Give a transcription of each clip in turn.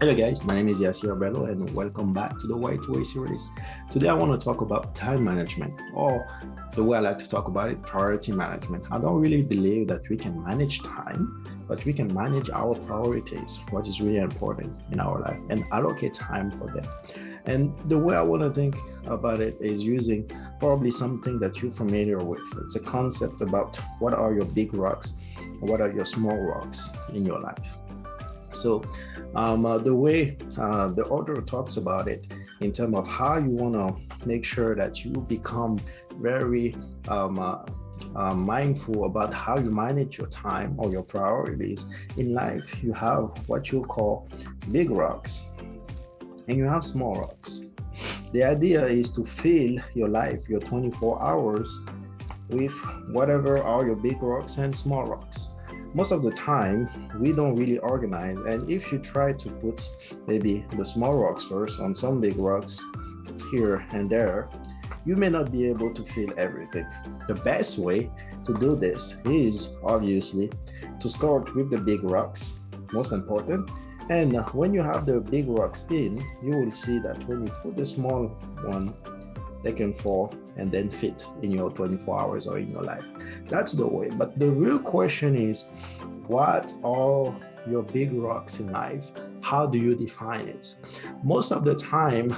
Hello guys, my name is Yasir Bello and welcome back to the Y2A series. Today I want to talk about time management, or the way I like to talk about it, priority management. I don't really believe that we can manage time, but we can manage our priorities, what is really important in our life, and allocate time for them. And the way I want to think about it is using probably something that you're familiar with. It's a concept about what are your big rocks, what are your small rocks in your life. So the way the author talks about it in terms of how you want to make sure that you become very mindful about how you manage your time or your priorities in life. You have what you call big rocks and you have small rocks. The idea is to fill your life, your 24 hours, with whatever are your big rocks and small rocks. Most of the time, we don't really organize. And if you try to put maybe the small rocks first on some big rocks here and there, you may not be able to fill everything. The best way to do this is obviously to start with the big rocks, most important. And when you have the big rocks in, you will see that when you put the small one, they can fall and then fit in your 24 hours or in your life. That's the way. But the real question is, what are your big rocks in life? How do you define it? Most of the time,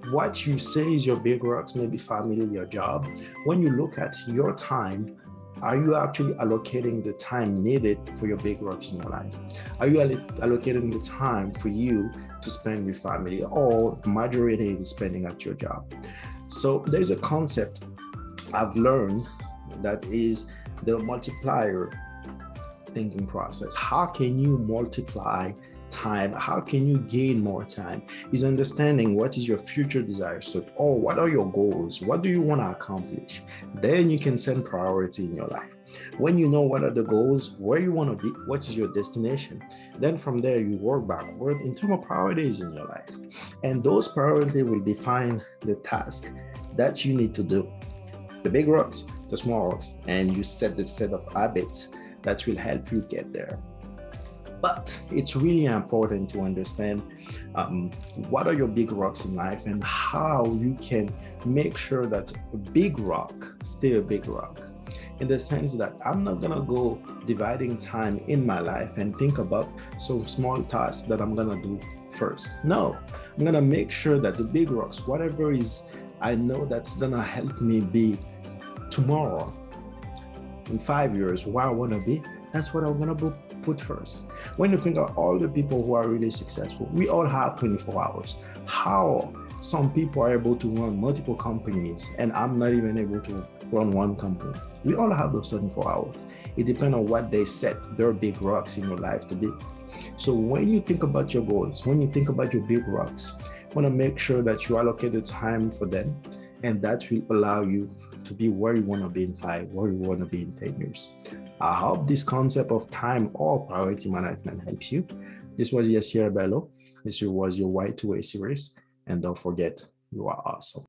what you say is your big rocks, maybe family, your job. When you look at your time, are you actually allocating the time needed for your big rocks in your life? Are you allocating the time for you to spend with family, or the majority is spending at your job? So there's a concept I've learned that is the multiplier thinking process. How can you multiply time? How can you gain more time? Is understanding what is your future desires to, or what are your goals? What do you want to accomplish? Then you can set priority in your life. When you know what are the goals, where you want to be, what is your destination, then from there you work backward in terms of priorities in your life. And those priorities will define the task that you need to do. The big rocks, the small rocks, and you set the set of habits that will help you get there. But it's really important to understand what are your big rocks in life and how you can make sure that a big rock stay a big rock. In the sense that I'm not gonna go dividing time in my life and think about some small tasks that I'm gonna do first. No, I'm gonna make sure that the big rocks, whatever is I know that's gonna help me be tomorrow, in 5 years, where I wanna be, that's what I'm gonna put first. When you think of all the people who are really successful, we all have 24 hours. How some people are able to run multiple companies and I'm not even able to run one company. We all have those 24 hours. It depends on what they set their big rocks in your life to be. So when you think about your goals, when you think about your big rocks, you want to make sure that you allocate the time for them, and that will allow you to be where you want to be in 5, where you want to be in 10 years. I hope this concept of time or priority management helps you. This was Yasir Bello. This was your Y2A series. And don't forget, you are awesome.